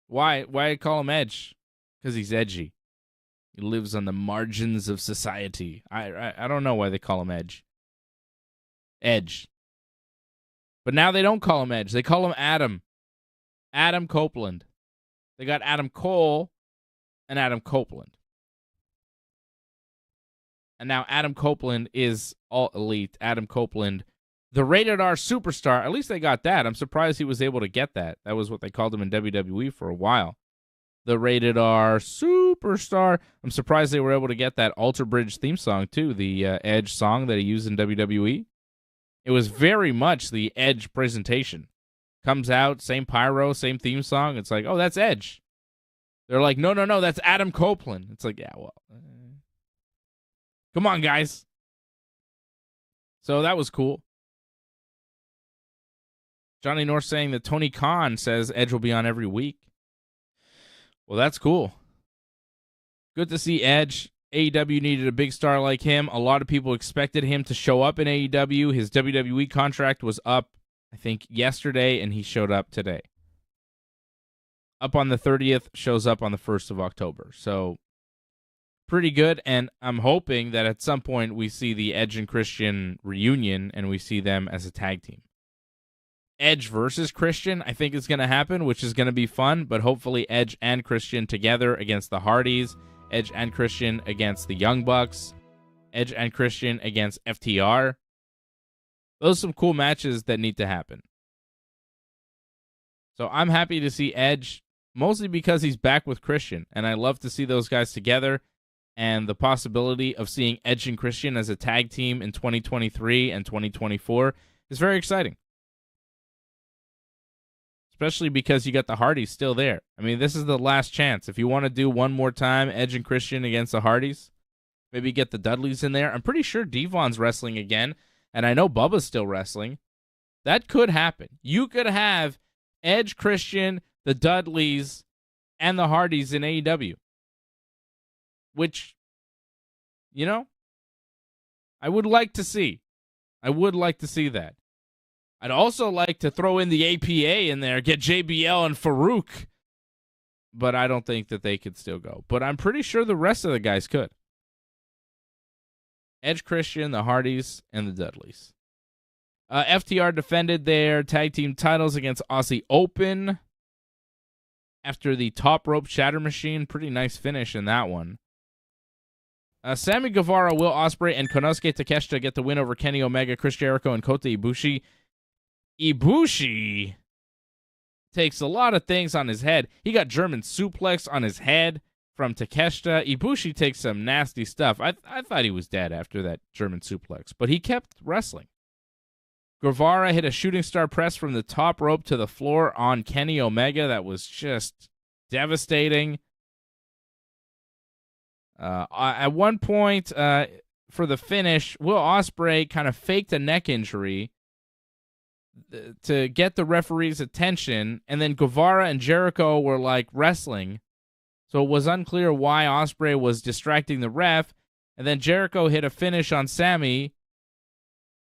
Why call him Edge? Because he's edgy. He lives on the margins of society. I don't know why they call him Edge. Edge. But now they don't call him Edge. They call him Adam. Adam Copeland. They got Adam Cole and Adam Copeland. And now Adam Copeland is all elite. Adam Copeland, the rated R superstar. At least they got that. I'm surprised he was able to get that. That was what they called him in WWE for a while. The rated R superstar. I'm surprised they were able to get that Alter Bridge theme song, too. The Edge song that he used in WWE. It was very much the Edge presentation. Comes out, same pyro, same theme song. It's like, oh, that's Edge. They're like, no, that's Adam Copeland. It's like, yeah, well. Come on, guys. So that was cool. Johnny North saying that Tony Khan says Edge will be on every week. Well, that's cool. Good to see Edge. AEW needed a big star like him. A lot of people expected him to show up in AEW. His WWE contract was up, I think, yesterday, and he showed up today. Up on the 30th, shows up on the 1st of October. So, pretty good, and I'm hoping that at some point we see the Edge and Christian reunion, and we see them as a tag team. Edge versus Christian, I think is going to happen, which is going to be fun, but hopefully Edge and Christian together against the Hardys, Edge and Christian against the Young Bucks, Edge and Christian against FTR. Those are some cool matches that need to happen. So I'm happy to see Edge, mostly because he's back with Christian, and I love to see those guys together, and the possibility of seeing Edge and Christian as a tag team in 2023 and 2024 is very exciting. Especially because you got the Hardys still there. I mean, this is the last chance. If you want to do one more time, Edge and Christian against the Hardys, maybe get the Dudleys in there. I'm pretty sure Devon's wrestling again, and I know Bubba's still wrestling. That could happen. You could have Edge, Christian, the Dudleys, and the Hardys in AEW. Which, I would like to see. I would like to see that. I'd also like to throw in the APA in there, get JBL and Farouk. But I don't think that they could still go. But I'm pretty sure the rest of the guys could. Edge, Christian, the Hardys, and the Dudleys. FTR defended their tag team titles against Aussie Open after the top rope shatter machine. Pretty nice finish in that one. Sammy Guevara, Will Ospreay, and Konosuke Takeshita get the win over Kenny Omega, Chris Jericho, and Kota Ibushi. Ibushi takes a lot of things on his head. He got German suplex on his head from Takeshita. Ibushi takes some nasty stuff. I thought he was dead after that German suplex, but he kept wrestling. Guevara hit a shooting star press from the top rope to the floor on Kenny Omega. That was just devastating. At one point, for the finish, Will Ospreay kind of faked a neck injury to get the referee's attention, and then Guevara and Jericho were like wrestling, so it was unclear why Ospreay was distracting the ref, and then Jericho hit a finish on Sammy,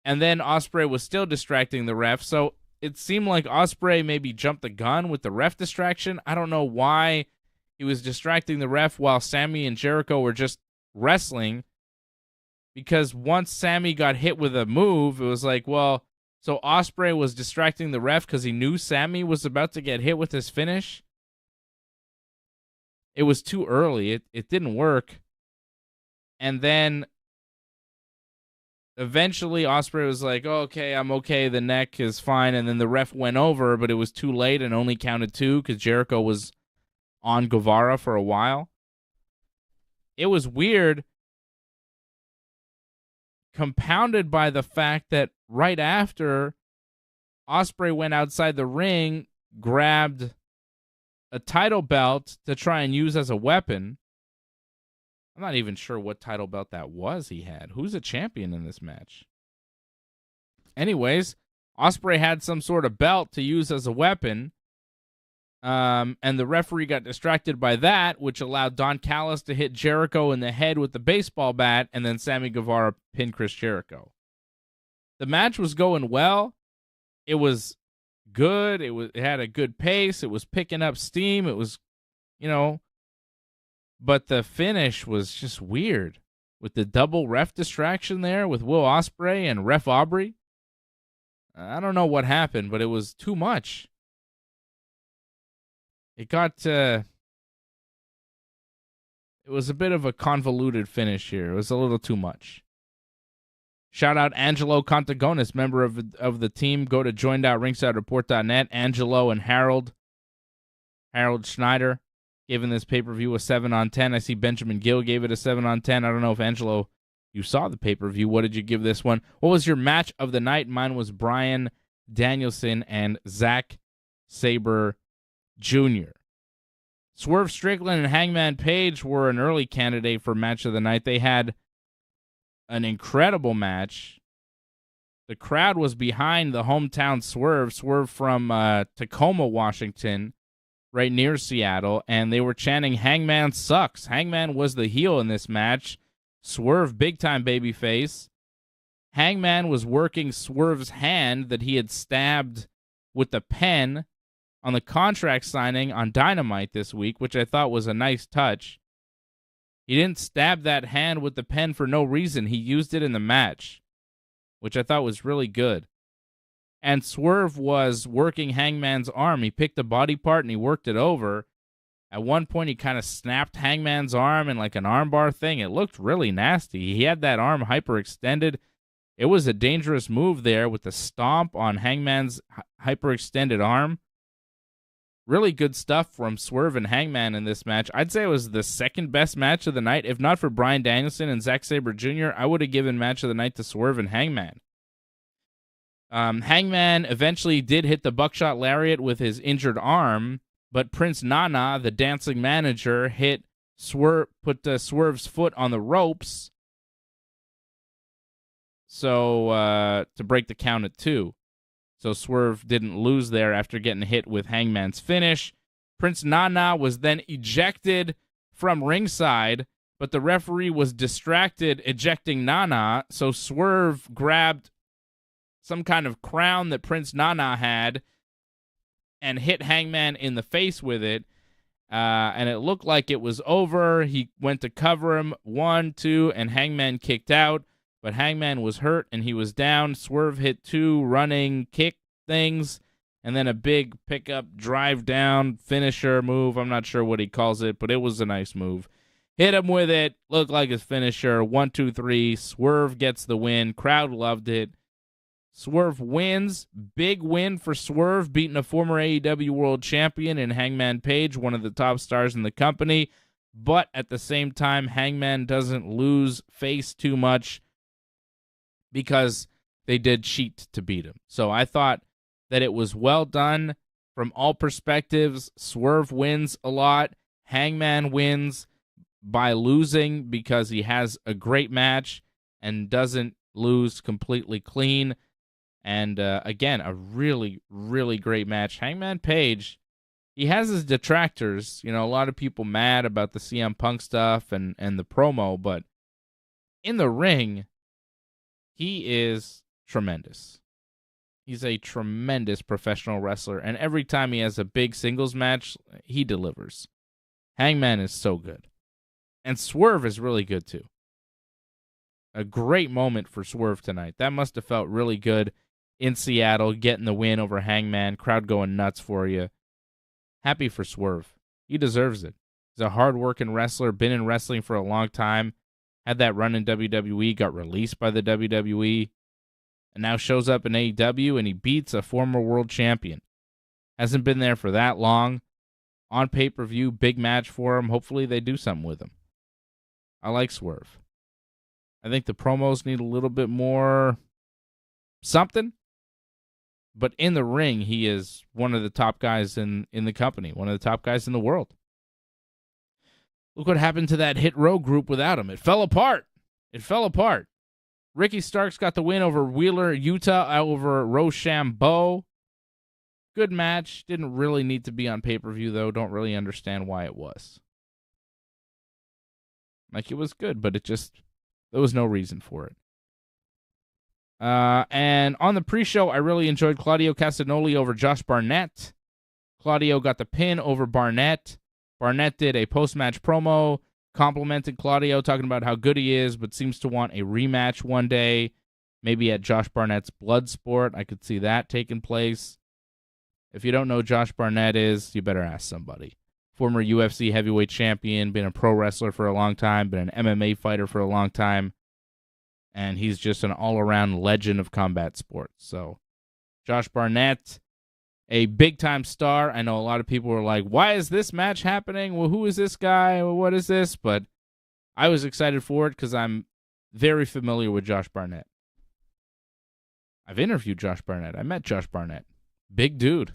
and then Ospreay was still distracting the ref, so it seemed like Ospreay maybe jumped the gun with the ref distraction. I don't know why he was distracting the ref while Sammy and Jericho were just wrestling, because once Sammy got hit with a move, it was like, well, so Ospreay was distracting the ref because he knew Sammy was about to get hit with his finish. It was too early. It didn't work. And then eventually Ospreay was like, oh, okay, I'm okay. The neck is fine. And then the ref went over, but it was too late and only counted 2 because Jericho was on Guevara for a while. It was weird, compounded by the fact that right after, Ospreay went outside the ring, grabbed a title belt to try and use as a weapon. I'm not even sure what title belt that was he had. Who's a champion in this match? Anyways, Ospreay had some sort of belt to use as a weapon, and the referee got distracted by that, which allowed Don Callis to hit Jericho in the head with the baseball bat, and then Sammy Guevara pinned Chris Jericho. The match was going well. It was good. It had a good pace. It was picking up steam. It was, but the finish was just weird with the double ref distraction there with Will Ospreay and Ref Aubrey. I don't know what happened, but it was too much. It was a bit of a convoluted finish here. It was a little too much. Shout out Angelo Contagonis, member of the team. Go to join.ringsidereport.net. Angelo and Harold Schneider giving this pay-per-view a 7 on 10. I see Benjamin Gill gave it a 7 on 10. I don't know if Angelo, you saw the pay-per-view. What did you give this one? What was your match of the night? Mine was Bryan Danielson and Zack Sabre Jr. Swerve Strickland and Hangman Page were an early candidate for match of the night. They had an incredible match. The crowd was behind the hometown Swerve from Tacoma, Washington, right near Seattle, and they were chanting, Hangman sucks. Hangman was the heel in this match. Swerve, big-time babyface. Hangman was working Swerve's hand that he had stabbed with the pen on the contract signing on Dynamite this week, which I thought was a nice touch. He didn't stab that hand with the pen for no reason. He used it in the match, which I thought was really good. And Swerve was working Hangman's arm. He picked a body part and he worked it over. At one point, he kind of snapped Hangman's arm in like an armbar thing. It looked really nasty. He had that arm hyperextended. It was a dangerous move there with the stomp on Hangman's hyperextended arm. Really good stuff from Swerve and Hangman in this match. I'd say it was the second best match of the night. If not for Bryan Danielson and Zack Sabre Jr., I would have given match of the night to Swerve and Hangman. Hangman eventually did hit the buckshot lariat with his injured arm, but Prince Nana, the dancing manager, put Swerve's foot on the ropes to break the count at 2. So Swerve didn't lose there after getting hit with Hangman's finish. Prince Nana was then ejected from ringside, but the referee was distracted ejecting Nana, so Swerve grabbed some kind of crown that Prince Nana had and hit Hangman in the face with it. And it looked like it was over. He went to cover him, 1, 2, and Hangman kicked out. But Hangman was hurt, and he was down. Swerve hit 2 running kick things, and then a big pickup, drive down, finisher move. I'm not sure what he calls it, but it was a nice move. Hit him with it. Looked like his finisher. 1, 2, 3. Swerve gets the win. Crowd loved it. Swerve wins. Big win for Swerve, beating a former AEW World Champion in Hangman Page, one of the top stars in the company. But at the same time, Hangman doesn't lose face too much because they did cheat to beat him. So I thought that it was well done from all perspectives. Swerve wins a lot. Hangman wins by losing because he has a great match and doesn't lose completely clean. And again, a really, really great match. Hangman Page, he has his detractors. You know, a lot of people mad about the CM Punk stuff and the promo, but in the ring, he is tremendous. He's a tremendous professional wrestler, and every time he has a big singles match, he delivers. Hangman is so good. And Swerve is really good, too. A great moment for Swerve tonight. That must have felt really good in Seattle, getting the win over Hangman. Crowd going nuts for you. Happy for Swerve. He deserves it. He's a hard-working wrestler, been in wrestling for a long time, had that run in WWE, got released by the WWE, and now shows up in AEW, and he beats a former world champion. Hasn't been there for that long. On pay-per-view, big match for him. Hopefully they do something with him. I like Swerve. I think the promos need a little bit more something. But in the ring, he is one of the top guys in the company, one of the top guys in the world. Look what happened to that Hit Row group without him. It fell apart. It fell apart. Ricky Starks got the win over Wheeler Yuta over Rochambeau. Good match. Didn't really need to be on pay-per-view, though. Don't really understand why it was. Like, it was good, but there was no reason for it. And on the pre-show, I really enjoyed Claudio Castagnoli over Josh Barnett. Claudio got the pin over Barnett. Barnett did a post-match promo, complimented Claudio, talking about how good he is, but seems to want a rematch one day, maybe at Josh Barnett's Bloodsport. I could see that taking place. If you don't know who Josh Barnett is, you better ask somebody. Former UFC heavyweight champion, been a pro wrestler for a long time, been an MMA fighter for a long time, and he's just an all-around legend of combat sports. So, Josh Barnett, a big-time star. I know a lot of people were like, why is this match happening? Well, who is this guy? Well, what is this? But I was excited for it because I'm very familiar with Josh Barnett. I've interviewed Josh Barnett. I met Josh Barnett. Big dude.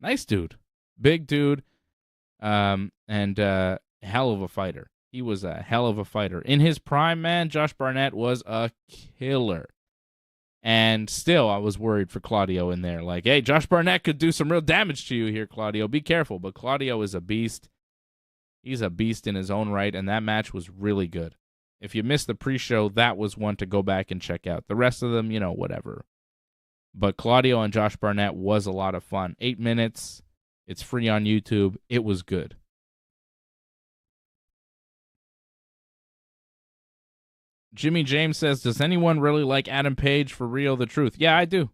Nice dude. Big dude. And hell of a fighter. He was a hell of a fighter. In his prime, man, Josh Barnett was a killer. And still, I was worried for Claudio in there. Like, hey, Josh Barnett could do some real damage to you here, Claudio. Be careful. But Claudio is a beast. He's a beast in his own right, and that match was really good. If you missed the pre-show, that was one to go back and check out. The rest of them, whatever. But Claudio and Josh Barnett was a lot of fun. 8 minutes. It's free on YouTube. It was good. Jimmy James says, does anyone really like Adam Page for real? The truth. Yeah, I do.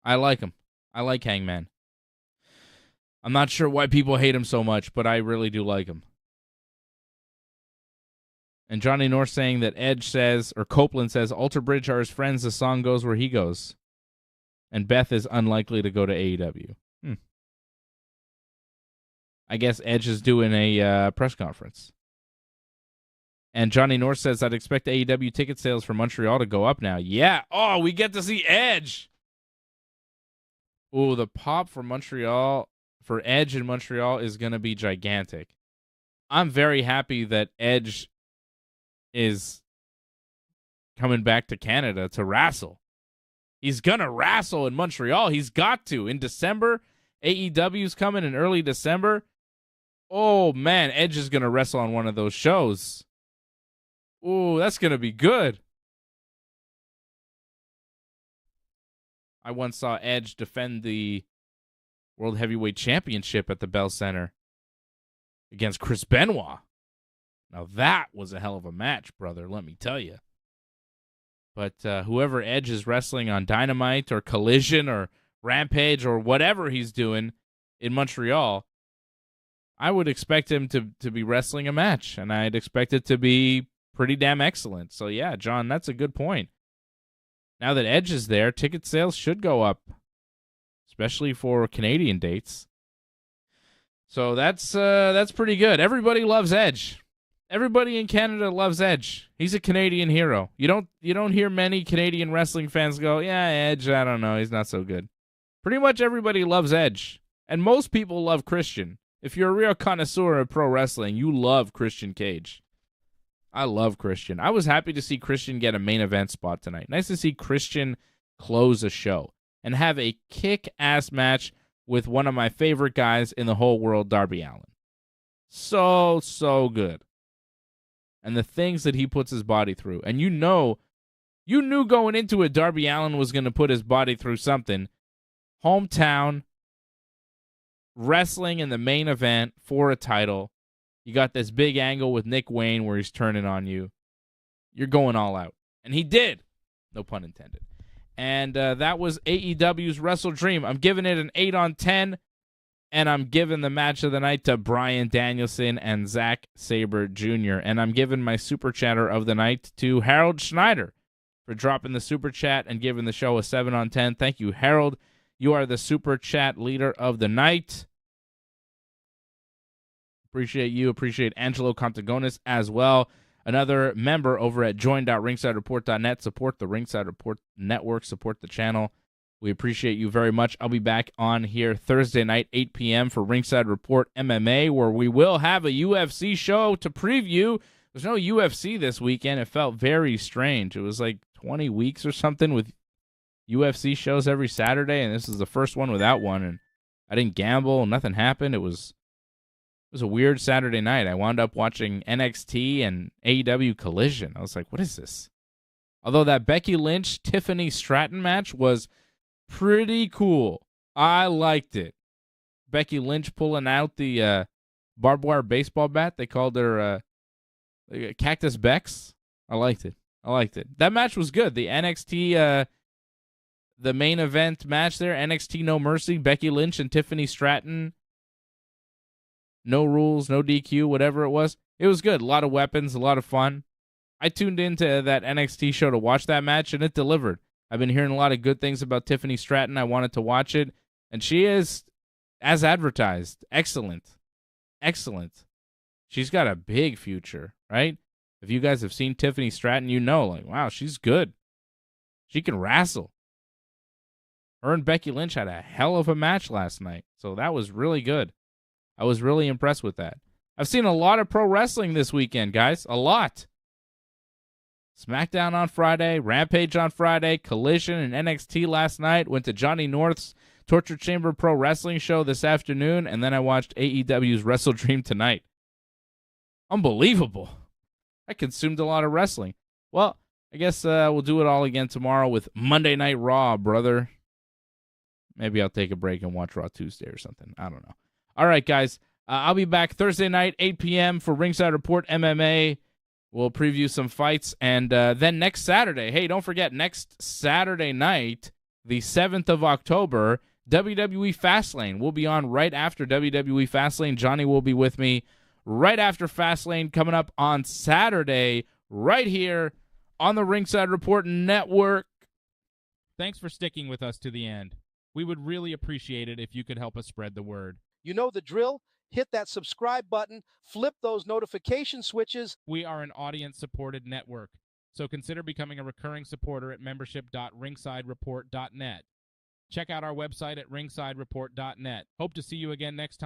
I like him. I like Hangman. I'm not sure why people hate him so much, but I really do like him. And Johnny North saying that Edge says, or Copeland says, Alter Bridge are his friends. The song goes where he goes. And Beth is unlikely to go to AEW. I guess Edge is doing a press conference. And Johnny North says, I'd expect AEW ticket sales for Montreal to go up now. Yeah. Oh, we get to see Edge. Oh, the pop for Montreal, for Edge in Montreal is going to be gigantic. I'm very happy that Edge is coming back to Canada to wrestle. He's going to wrestle in Montreal. He's got to. In December, AEW's coming in early December. Oh, man, Edge is going to wrestle on one of those shows. Oh, that's going to be good. I once saw Edge defend the World Heavyweight Championship at the Bell Center against Chris Benoit. Now that was a hell of a match, brother, let me tell you. But whoever Edge is wrestling on Dynamite or Collision or Rampage or whatever he's doing in Montreal, I would expect him to be wrestling a match, and I'd expect it to be pretty damn excellent. So, yeah, John, that's a good point. Now that Edge is there, ticket sales should go up, especially for Canadian dates. So that's pretty good. Everybody loves Edge. Everybody in Canada loves Edge. He's a Canadian hero. You don't hear many Canadian wrestling fans go, yeah, Edge, I don't know, he's not so good. Pretty much everybody loves Edge. And most people love Christian. If you're a real connoisseur of pro wrestling, you love Christian Cage. I love Christian. I was happy to see Christian get a main event spot tonight. Nice to see Christian close a show and have a kick-ass match with one of my favorite guys in the whole world, Darby Allin. So good. And the things that he puts his body through. And you knew going into it Darby Allin was going to put his body through something. Hometown, wrestling in the main event for a title. You got this big angle with Nick Wayne where he's turning on you. You're going all out. And he did. No pun intended. And that was AEW's Wrestledream. I'm giving it an 8 on 10. And I'm giving the match of the night to Bryan Danielson and Zack Sabre Jr. And I'm giving my super chatter of the night to Harold Schneider for dropping the super chat and giving the show a 7 on 10. Thank you, Harold. You are the super chat leader of the night. Appreciate you. Appreciate Angelo Contagonis as well. Another member over at join.ringsidereport.net. Support the Ringside Report Network. Support the channel. We appreciate you very much. I'll be back on here Thursday night, 8 p.m. for Ringside Report MMA, where we will have a UFC show to preview. There's no UFC this weekend. It felt very strange. It was like 20 weeks or something with UFC shows every Saturday, and this is the first one without one. And I didn't gamble. Nothing happened. It was a weird Saturday night. I wound up watching NXT and AEW Collision. I was like, what is this? Although that Becky Lynch-Tiffany Stratton match was pretty cool. I liked it. Becky Lynch pulling out the barbed wire baseball bat. They called her Cactus Bex. I liked it. That match was good. The NXT, the main event match there, NXT No Mercy, Becky Lynch and Tiffany Stratton. No rules, no DQ, whatever it was. It was good. A lot of weapons, a lot of fun. I tuned into that NXT show to watch that match, and it delivered. I've been hearing a lot of good things about Tiffany Stratton. I wanted to watch it, and she is, as advertised, excellent. She's got a big future, right? If you guys have seen Tiffany Stratton, you know, like, wow, she's good. She can wrestle. Her and Becky Lynch had a hell of a match last night, so that was really good. I was really impressed with that. I've seen a lot of pro wrestling this weekend, guys. A lot. Smackdown on Friday, Rampage on Friday, Collision and NXT last night. Went to Johnny North's Torture Chamber Pro Wrestling show this afternoon, and then I watched AEW's Wrestledream tonight. Unbelievable. I consumed a lot of wrestling. Well, I guess we'll do it all again tomorrow with Monday Night Raw, brother. Maybe I'll take a break and watch Raw Tuesday or something. I don't know. All right, guys. I'll be back Thursday night, 8 p.m. for Ringside Report MMA. We'll preview some fights. And then next Saturday, hey, don't forget, next Saturday night, the 7th of October, WWE Fastlane. We'll be on right after WWE Fastlane. Johnny will be with me right after Fastlane coming up on Saturday right here on the Ringside Report Network. Thanks for sticking with us to the end. We would really appreciate it if you could help us spread the word. You know the drill. Hit that subscribe button. Flip those notification switches. We are an audience-supported network, so consider becoming a recurring supporter at membership.ringsidereport.net. Check out our website at ringsidereport.net. Hope to see you again next time.